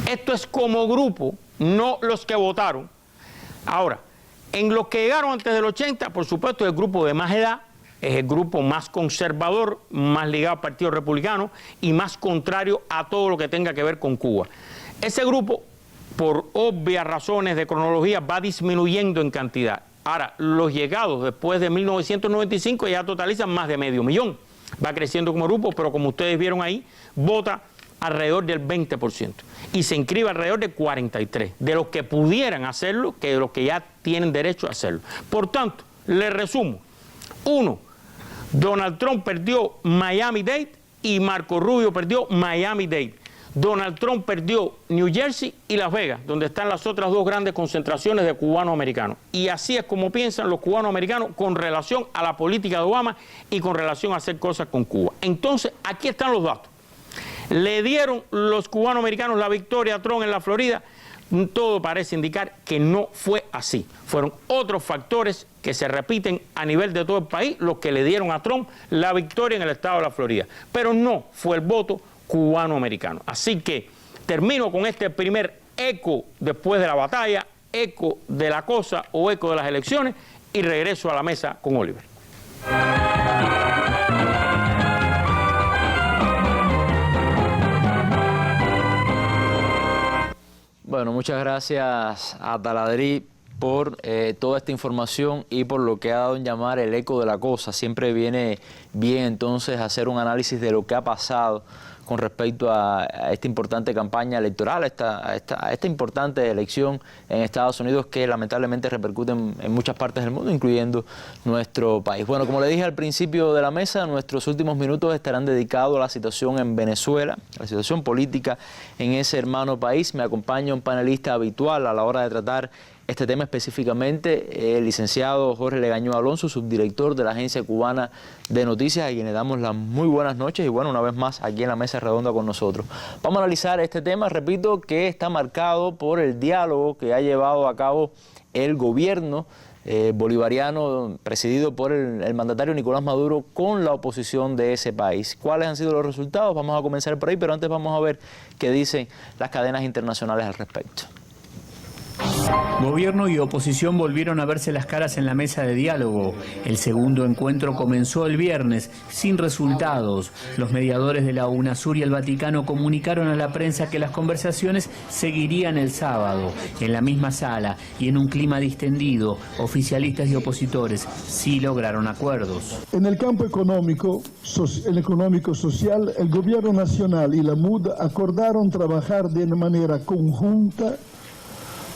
Speaker 10: Esto es como grupo, no los que votaron. Ahora, en los que llegaron antes del 80, por supuesto, el grupo de más edad, es el grupo más conservador, más ligado al Partido Republicano y más contrario a todo lo que tenga que ver con Cuba. Ese grupo, por obvias razones de cronología, va disminuyendo en cantidad. Ahora, los llegados después de 1995 ya totalizan más de 500.000. Va creciendo como grupo, pero como ustedes vieron ahí, vota alrededor del 20% y se inscribe alrededor del 43% de los que pudieran hacerlo, que de los que ya tienen derecho a hacerlo. Por tanto, les resumo. 1. Donald Trump perdió Miami-Dade y Marco Rubio perdió Miami-Dade. Donald Trump perdió New Jersey y Las Vegas, donde están las otras 2 grandes concentraciones de cubanos americanos. Y así es como piensan los cubanos americanos con relación a la política de Obama y con relación a hacer cosas con Cuba. Entonces, aquí están los datos. Le dieron los cubanos americanos la victoria a Trump en la Florida. Todo parece indicar que no fue así. Fueron otros factores que se repiten a nivel de todo el país los que le dieron a Trump la victoria en el estado de la Florida. Pero no fue el voto cubano-americano. Así que termino con este primer eco después de la batalla, eco de la cosa o eco de las elecciones y regreso a la mesa con Oliver.
Speaker 1: Bueno, muchas gracias a Taladrí por toda esta información y por lo que ha dado en llamar el eco de la cosa. Siempre viene bien entonces hacer un análisis de lo que ha pasado con respecto a esta importante campaña electoral, a esta importante elección en Estados Unidos que lamentablemente repercute en muchas partes del mundo, incluyendo nuestro país. Bueno, como le dije al principio de la mesa, nuestros últimos minutos estarán dedicados a la situación en Venezuela, a la situación política en ese hermano país. Me acompaña un panelista habitual a la hora de tratar este tema específicamente, el licenciado Jorge Legañó Alonso, subdirector de la Agencia Cubana de Noticias, a quien le damos las muy buenas noches y bueno, una vez más aquí en la mesa redonda con nosotros. Vamos a analizar este tema, repito, que está marcado por el diálogo que ha llevado a cabo el gobierno bolivariano presidido por el mandatario Nicolás Maduro con la oposición de ese país. ¿Cuáles han sido los resultados? Vamos a comenzar por ahí, pero antes vamos a ver qué dicen las cadenas internacionales al respecto.
Speaker 11: Gobierno y oposición volvieron a verse las caras en la mesa de diálogo. El segundo encuentro comenzó el viernes, sin resultados. Los mediadores de la UNASUR y el Vaticano comunicaron a la prensa que las conversaciones seguirían el sábado. En la misma sala y en un clima distendido, oficialistas y opositores sí lograron acuerdos.
Speaker 12: En el campo económico-social, el Gobierno Nacional y la MUD acordaron trabajar de manera conjunta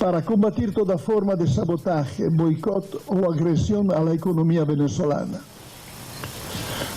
Speaker 12: para combatir toda forma de sabotaje, boicot o agresión a la economía venezolana.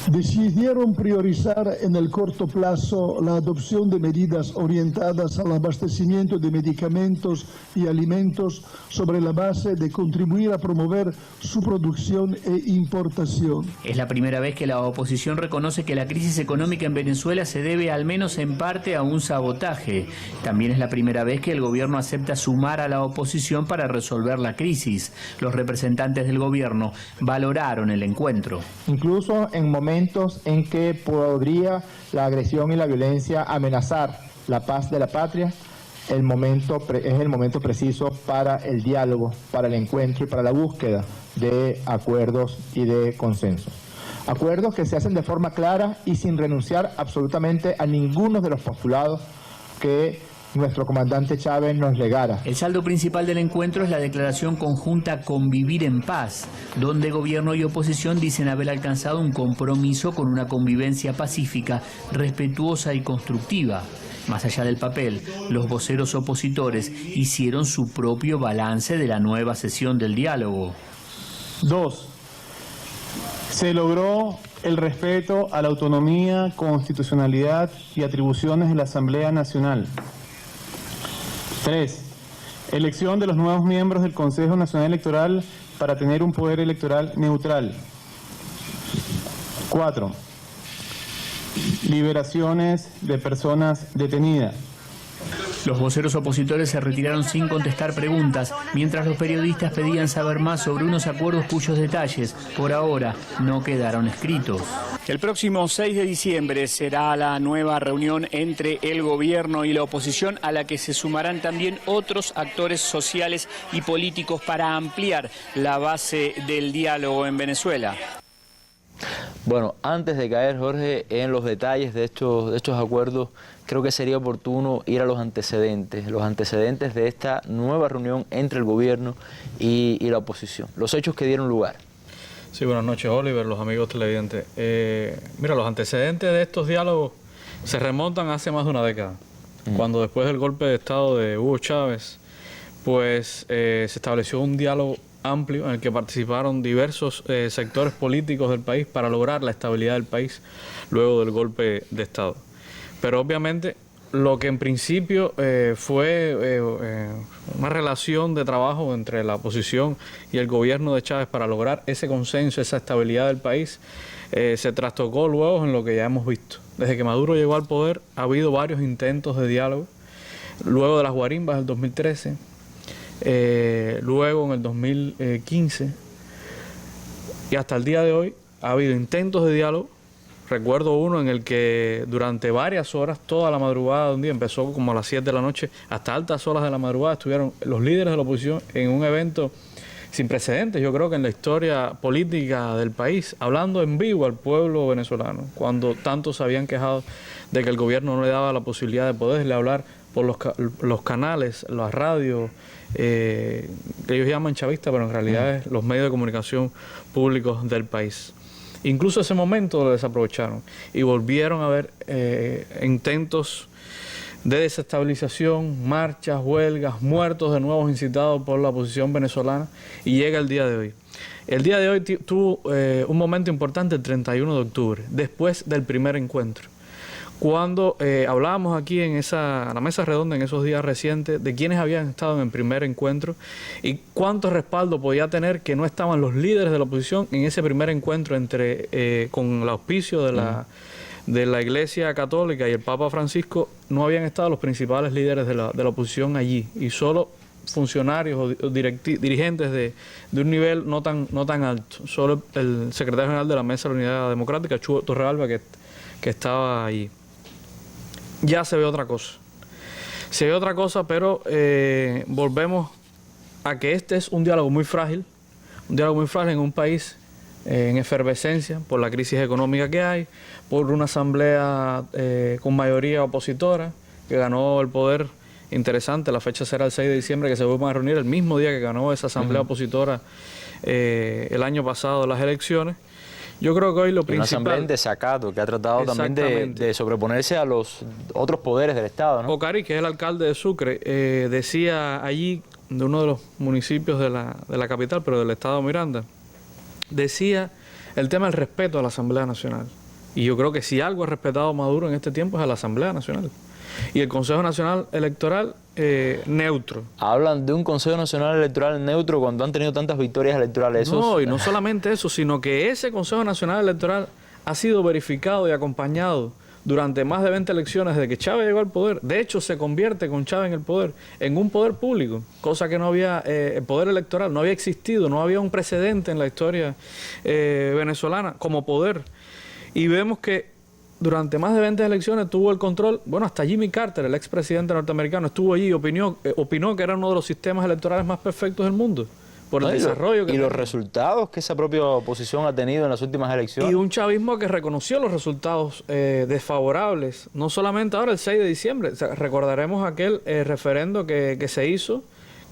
Speaker 12: Decidieron priorizar en el corto plazo la adopción de medidas orientadas al abastecimiento de medicamentos y alimentos sobre la base de contribuir a promover su producción e importación.
Speaker 11: Es la primera vez que la oposición reconoce que la crisis económica en Venezuela se debe al menos en parte a un sabotaje. También es la primera vez que el gobierno acepta sumar a la oposición para resolver la crisis. Los representantes del gobierno valoraron el encuentro.
Speaker 13: Incluso en momentos en que podría la agresión y la violencia amenazar la paz de la patria, es el momento preciso para el diálogo, para el encuentro y para la búsqueda de acuerdos y de consenso. Acuerdos que se hacen de forma clara y sin renunciar absolutamente a ninguno de los postulados que nuestro comandante Chávez nos legara.
Speaker 11: El saldo principal del encuentro es la declaración conjunta Convivir en Paz, donde gobierno y oposición dicen haber alcanzado un compromiso con una convivencia pacífica, respetuosa y constructiva. Más allá del papel, los voceros opositores hicieron su propio balance de la nueva sesión del diálogo.
Speaker 14: 2. Se logró el respeto a la autonomía, constitucionalidad y atribuciones de la Asamblea Nacional. 3. Elección de los nuevos miembros del Consejo Nacional Electoral para tener un poder electoral neutral. 4. Liberaciones de personas detenidas.
Speaker 11: Los voceros opositores se retiraron sin contestar preguntas, mientras los periodistas pedían saber más sobre unos acuerdos cuyos detalles, por ahora, no quedaron escritos.
Speaker 15: El próximo 6 de diciembre será la nueva reunión entre el gobierno y la oposición, a la que se sumarán también otros actores sociales y políticos para ampliar la base del diálogo en Venezuela.
Speaker 1: Bueno, antes de caer, Jorge, en los detalles de estos acuerdos, creo que sería oportuno ir a los antecedentes de esta nueva reunión entre el gobierno y la oposición, los hechos que dieron lugar.
Speaker 16: Sí, buenas noches, Oliver, los amigos televidentes. Mira, los antecedentes de estos diálogos se remontan hace más de una década, cuando después del golpe de Estado de Hugo Chávez, pues se estableció un diálogo amplio en el que participaron diversos sectores políticos del país para lograr la estabilidad del país luego del golpe de Estado. Pero obviamente lo que en principio fue una relación de trabajo entre la oposición y el gobierno de Chávez para lograr ese consenso, esa estabilidad del país, se trastocó luego en lo que ya hemos visto. Desde que Maduro llegó al poder ha habido varios intentos de diálogo, luego de las guarimbas del 2013, luego en el 2015 y hasta el día de hoy ha habido intentos de diálogo. Recuerdo uno en el que durante varias horas, toda la madrugada de un día, empezó como a las 7 de la noche, hasta altas horas de la madrugada, estuvieron los líderes de la oposición en un evento sin precedentes, yo creo que en la historia política del país, hablando en vivo al pueblo venezolano, cuando tantos se habían quejado de que el gobierno no le daba la posibilidad de poderle hablar por los canales, las radios, que ellos llaman chavistas, pero en realidad es los medios de comunicación públicos del país. Incluso ese momento lo desaprovecharon y volvieron a haber intentos de desestabilización, marchas, huelgas, muertos de nuevo incitados por la oposición venezolana, y llega el día de hoy. El día de hoy tuvo un momento importante el 31 de octubre, después del primer encuentro, cuando hablábamos aquí en la mesa redonda en esos días recientes de quiénes habían estado en el primer encuentro y cuánto respaldo podía tener que no estaban los líderes de la oposición en ese primer encuentro con el auspicio de la Iglesia Católica y el Papa Francisco. No habían estado los principales líderes de la oposición allí, y solo funcionarios o dirigentes de un nivel no tan alto. Solo el secretario general de la Mesa de la Unidad Democrática, Chugo Torrealba, que estaba allí. Ya se ve otra cosa. Se ve otra cosa, pero volvemos a que este es un diálogo muy frágil en un país en efervescencia por la crisis económica que hay, por una asamblea con mayoría opositora que ganó el poder. Interesante, la fecha será el 6 de diciembre, que se vuelvan a reunir el mismo día que ganó esa asamblea opositora el año pasado de las elecciones. Yo creo que hoy lo principal... Una asamblea
Speaker 1: en desacato que ha tratado también de sobreponerse a los otros poderes del Estado, ¿no?
Speaker 16: Ocari, que es el alcalde de Sucre, decía allí, de uno de los municipios de la capital, pero del estado de Miranda, decía el tema del respeto a la Asamblea Nacional. Y yo creo que si algo ha respetado Maduro en este tiempo es a la Asamblea Nacional. Y el Consejo Nacional Electoral neutro.
Speaker 1: Hablan de un Consejo Nacional Electoral neutro cuando han tenido tantas victorias electorales.
Speaker 16: No, y no solamente eso, sino que ese Consejo Nacional Electoral ha sido verificado y acompañado durante más de 20 elecciones desde que Chávez llegó al poder. De hecho, se convierte con Chávez en el poder, en un poder público, cosa que no había, el poder electoral no había existido, no había un precedente en la historia venezolana como poder. Y vemos que durante más de 20 elecciones tuvo el control. Bueno, hasta Jimmy Carter, el expresidente norteamericano, estuvo allí y opinó que era uno de los sistemas electorales más perfectos del mundo. Por el desarrollo que...
Speaker 1: Y los resultados que esa propia oposición ha tenido en las últimas elecciones.
Speaker 16: Y un chavismo que reconoció los resultados desfavorables, no solamente ahora el 6 de diciembre. O sea, recordaremos aquel referendo que se hizo,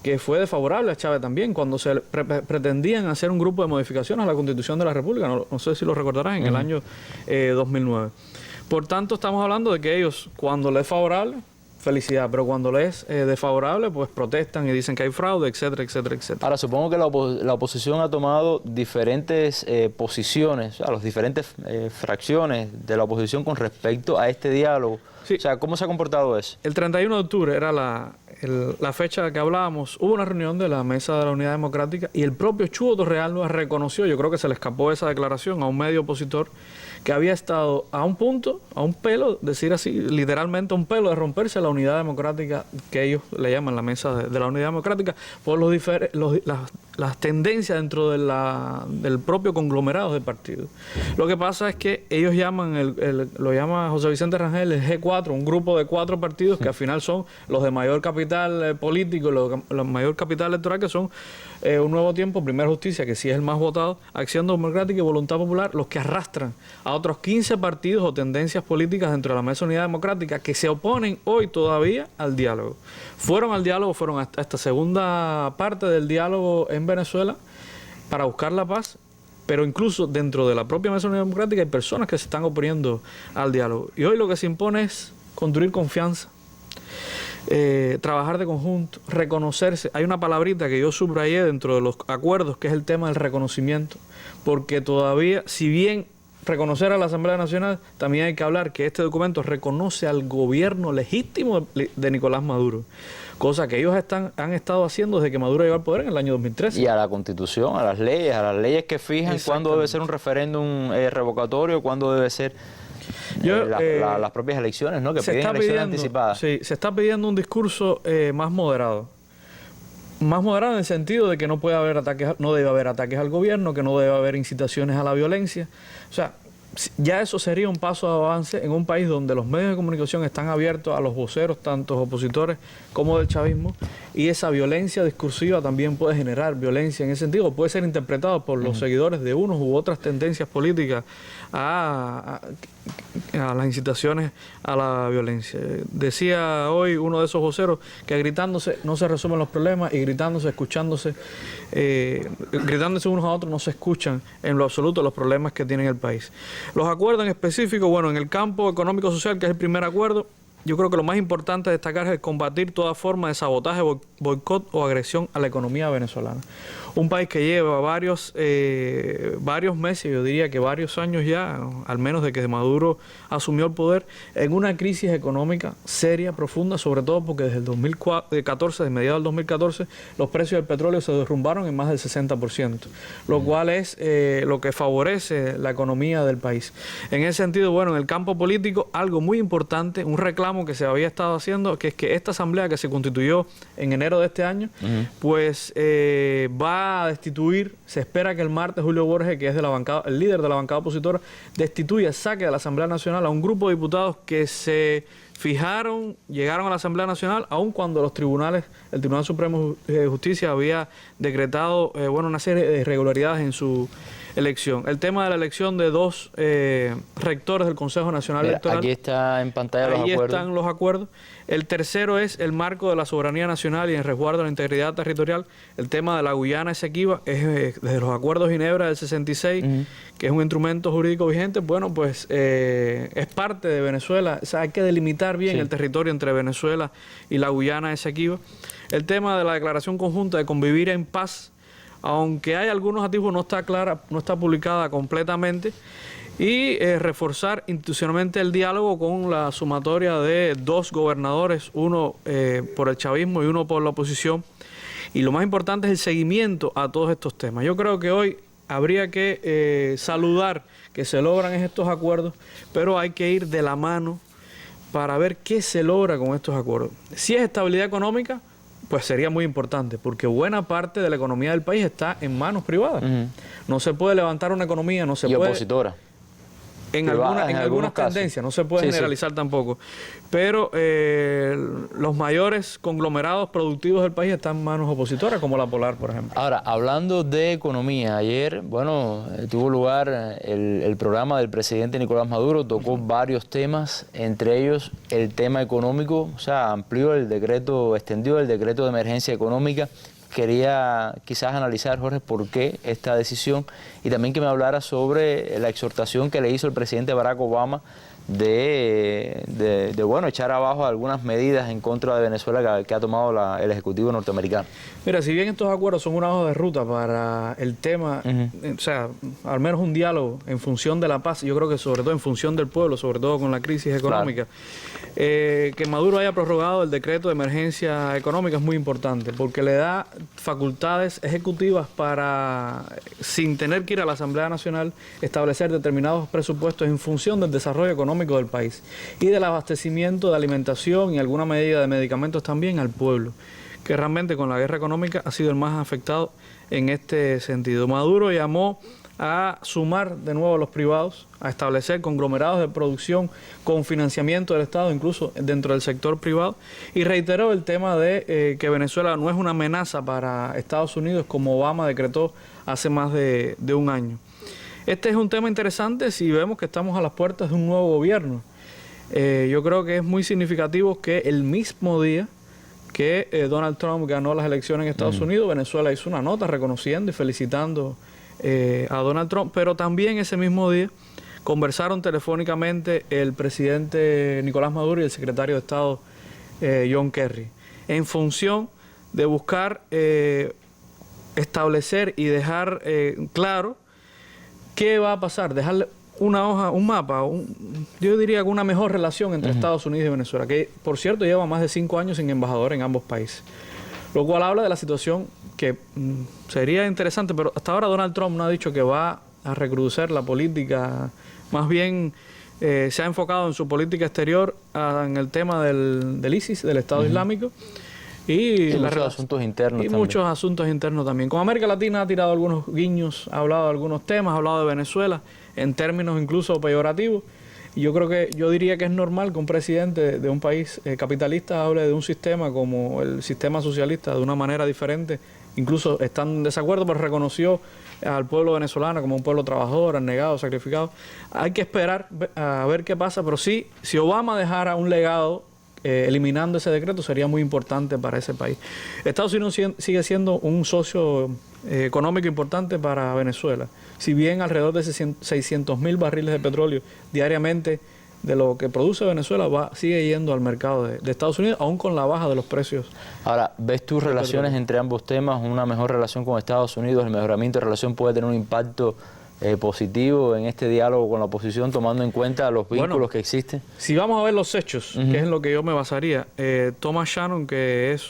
Speaker 16: que fue desfavorable a Chávez también, cuando se pretendían hacer un grupo de modificaciones a la Constitución de la República. No sé si lo recordarán, en el año 2009. Por tanto, estamos hablando de que ellos, cuando les es favorable, felicidad, pero cuando les es desfavorable, pues protestan y dicen que hay fraude, etcétera, etcétera, etcétera.
Speaker 1: Ahora, supongo que la oposición ha tomado diferentes posiciones, las diferentes fracciones de la oposición con respecto a este diálogo. Sí. O sea, ¿cómo se ha comportado eso?
Speaker 16: El 31 de octubre era la fecha que hablábamos. Hubo una reunión de la Mesa de la Unidad Democrática y el propio Chugo Torrealba reconoció, yo creo que se le escapó esa declaración a un medio opositor, que había estado a un punto, a un pelo, decir así, literalmente a un pelo de romperse la unidad democrática, que ellos le llaman la Mesa de la Unidad Democrática, por las tendencias dentro del propio conglomerado de partidos. Lo que pasa es que ellos llaman, lo llama José Vicente Rangel el G4, un grupo de 4 partidos que al final son los de mayor capital político, los mayor capital electoral, que son Un Nuevo Tiempo, Primera Justicia, que sí es el más votado, Acción Democrática y Voluntad Popular, los que arrastran a otros 15 partidos o tendencias políticas dentro de la Mesa de Unidad Democrática que se oponen hoy todavía al diálogo. Fueron al diálogo, fueron a esta segunda parte del diálogo en Venezuela para buscar la paz, pero incluso dentro de la propia Mesa de Unidad Democrática hay personas que se están oponiendo al diálogo. Y hoy lo que se impone es construir confianza, trabajar de conjunto, reconocerse. Hay una palabrita que yo subrayé dentro de los acuerdos, que es el tema del reconocimiento, porque todavía, si bien reconocer a la Asamblea Nacional, también hay que hablar que este documento reconoce al gobierno legítimo de Nicolás Maduro, cosa que ellos han estado haciendo desde que Maduro llegó al poder en el año 2013.
Speaker 1: Y a la Constitución, a las leyes que fijan cuándo debe ser un referéndum revocatorio, cuándo debe ser las propias elecciones, ¿no? Que piden elecciones anticipadas.
Speaker 16: Sí, se está pidiendo un discurso más moderado. Más moderado en el sentido de que no puede haber ataques, no debe haber ataques al gobierno, que no debe haber incitaciones a la violencia. O sea, ya eso sería un paso de avance en un país donde los medios de comunicación están abiertos a los voceros, tanto opositores como del chavismo, y esa violencia discursiva también puede generar violencia en ese sentido, puede ser interpretado por los seguidores de unos u otras tendencias políticas a las incitaciones a la violencia. Decía hoy uno de esos voceros que gritándose no se resuelven los problemas y gritándose unos a otros no se escuchan en lo absoluto los problemas que tiene el país. Los acuerdos en específico, bueno, en el campo económico-social, que es el primer acuerdo, yo creo que lo más importante a destacar es combatir toda forma de sabotaje, boicot o agresión a la economía venezolana. Un país que lleva varios meses, yo diría que varios años ya, al menos de que Maduro asumió el poder, en una crisis económica seria, profunda, sobre todo porque desde el 2014, desde mediados del 2014, los precios del petróleo se derrumbaron en más del 60%, lo cual es lo que favorece la economía del país. En ese sentido, bueno, en el campo político, algo muy importante, un reclamo reclamo que se había estado haciendo, que es que esta asamblea que se constituyó en enero de este año, pues va a destituir, se espera que el martes Julio Borges, que es de la bancada, el líder de la bancada opositora, destituya, saque de la Asamblea Nacional a un grupo de diputados que se llegaron a la Asamblea Nacional, aun cuando el Tribunal Supremo de Justicia había decretado una serie de irregularidades en su elección. El tema de la elección de 2 rectores del Consejo Nacional Electoral.
Speaker 1: Aquí está en pantalla los acuerdos. Ahí
Speaker 16: están los acuerdos. El tercero es el marco de la soberanía nacional y el resguardo de la integridad territorial. El tema de la Guyana Esequiba es desde los acuerdos de Ginebra del 66, que es un instrumento jurídico vigente. Bueno, pues es parte de Venezuela. O sea, hay que delimitar bien el territorio entre Venezuela y la Guyana Esequiba. El tema de la declaración conjunta de convivir en paz, aunque hay algunos atisbos, no está clara, no está publicada completamente. Y reforzar institucionalmente el diálogo con la sumatoria de 2 gobernadores, uno por el chavismo y uno por la oposición. Y lo más importante es el seguimiento a todos estos temas. Yo creo que hoy habría que saludar que se logran estos acuerdos, pero hay que ir de la mano para ver qué se logra con estos acuerdos. Si es estabilidad económica, pues sería muy importante, porque buena parte de la economía del país está en manos privadas. No se puede levantar una economía, no se puede...
Speaker 1: opositora.
Speaker 16: En algunas tendencias, no se puede generalizar tampoco. Pero los mayores conglomerados productivos del país están en manos opositoras, como la Polar, por ejemplo.
Speaker 1: Ahora, hablando de economía, ayer, tuvo lugar el programa del presidente Nicolás Maduro, tocó varios temas, entre ellos el tema económico, o sea, extendió el decreto de emergencia económica. Quería quizás analizar, Jorge, por qué esta decisión y también que me hablara sobre la exhortación que le hizo el presidente Barack Obama de echar abajo algunas medidas en contra de Venezuela que ha tomado el Ejecutivo norteamericano.
Speaker 16: Mira, si bien estos acuerdos son una hoja de ruta para el tema, o sea, al menos un diálogo en función de la paz, yo creo que sobre todo en función del pueblo, sobre todo con la crisis económica, que Maduro haya prorrogado el decreto de emergencia económica es muy importante, porque le da facultades ejecutivas para, sin tener que ir a la Asamblea Nacional, establecer determinados presupuestos en función del desarrollo económico del país y del abastecimiento de alimentación y alguna medida de medicamentos también al pueblo, que realmente con la guerra económica ha sido el más afectado en este sentido. Maduro llamó a sumar de nuevo a los privados, a establecer conglomerados de producción con financiamiento del Estado, incluso dentro del sector privado, y reiteró el tema de que Venezuela no es una amenaza para Estados Unidos como Obama decretó hace más de un año. Este es un tema interesante si vemos que estamos a las puertas de un nuevo gobierno. Yo creo que es muy significativo que el mismo día que Donald Trump ganó las elecciones en Estados Unidos, Venezuela hizo una nota reconociendo y felicitando a Donald Trump, pero también ese mismo día conversaron telefónicamente el presidente Nicolás Maduro y el secretario de Estado John Kerry, en función de buscar establecer y dejar claro qué va a pasar, dejarle una hoja, un mapa, yo diría que una mejor relación entre Estados Unidos y Venezuela, que por cierto lleva más de 5 años sin embajador en ambos países, lo cual habla de la situación que sería interesante, pero hasta ahora Donald Trump no ha dicho que va a recrudecer la política, más bien se ha enfocado en su política exterior en el tema del ISIS, del Estado Islámico, y
Speaker 1: muchos asuntos internos
Speaker 16: y también. Muchos asuntos internos también. Con América Latina ha tirado algunos guiños, ha hablado de algunos temas, ha hablado de Venezuela, en términos incluso peyorativos. Y yo diría que es normal que un presidente de un país capitalista hable de un sistema como el sistema socialista de una manera diferente. Incluso están en desacuerdo, pero reconoció al pueblo venezolano como un pueblo trabajador, abnegado, sacrificado. Hay que esperar a ver qué pasa, pero sí, si Obama dejara un legado eliminando ese decreto, sería muy importante para ese país. Estados Unidos sigue siendo un socio económico importante para Venezuela. Si bien alrededor de 600.000 barriles de petróleo diariamente de lo que produce Venezuela sigue yendo al mercado de Estados Unidos, aún con la baja de los precios.
Speaker 1: Ahora, ¿ves tus relaciones entre ambos temas? Una mejor relación con Estados Unidos, el mejoramiento de relación puede tener un impacto positivo en este diálogo con la oposición, tomando en cuenta los vínculos que existen?
Speaker 16: Si vamos a ver los hechos, que es en lo que yo me basaría, Thomas Shannon, que es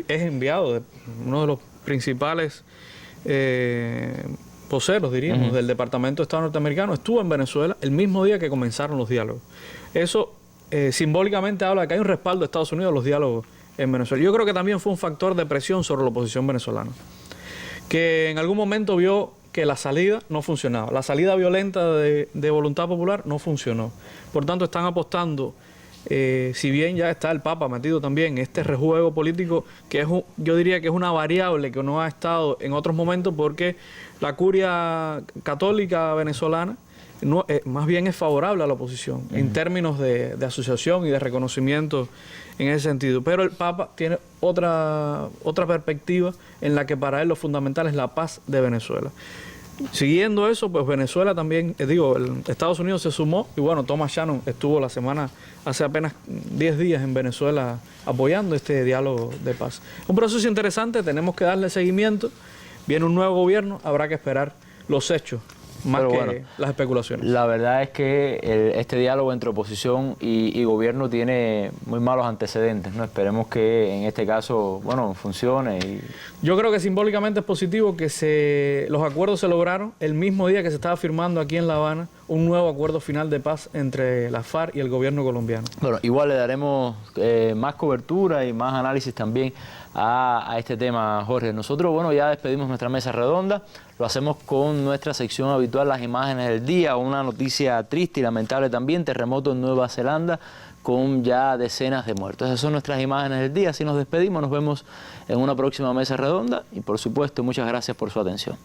Speaker 16: enviado, uno de los principales voceros, diríamos, del Departamento de Estado norteamericano, estuvo en Venezuela el mismo día que comenzaron los diálogos. Eso simbólicamente habla de que hay un respaldo de Estados Unidos a los diálogos en Venezuela. Yo creo que también fue un factor de presión sobre la oposición venezolana, que en algún momento vio que la salida no funcionaba. La salida violenta de Voluntad Popular no funcionó. Por tanto, están apostando, si bien ya está el Papa metido también en este rejuego político, que es yo diría que es una variable que no ha estado en otros momentos, porque la curia católica venezolana no, más bien es favorable a la oposición en términos de asociación y de reconocimiento en ese sentido. Pero el Papa tiene otra perspectiva en la que para él lo fundamental es la paz de Venezuela. Siguiendo eso, pues Venezuela también, Estados Unidos se sumó y bueno, Thomas Shannon estuvo hace apenas 10 días en Venezuela apoyando este diálogo de paz. Un proceso interesante, tenemos que darle seguimiento. Viene un nuevo gobierno, habrá que esperar los hechos más que bueno, las especulaciones.
Speaker 1: La verdad es que este diálogo entre oposición y gobierno tiene muy malos antecedentes, ¿no? Esperemos que en este caso, bueno, funcione.
Speaker 16: Yo creo que simbólicamente es positivo que los acuerdos se lograron el mismo día que se estaba firmando aquí en La Habana un nuevo acuerdo final de paz entre la FARC y el gobierno colombiano.
Speaker 1: Bueno, igual le daremos más cobertura y más análisis también a este tema, Jorge. Nosotros, bueno, ya despedimos nuestra mesa redonda, lo hacemos con nuestra sección habitual, las imágenes del día, una noticia triste y lamentable también, terremoto en Nueva Zelanda con ya decenas de muertos. Esas son nuestras imágenes del día, así nos despedimos, nos vemos en una próxima mesa redonda y por supuesto muchas gracias por su atención.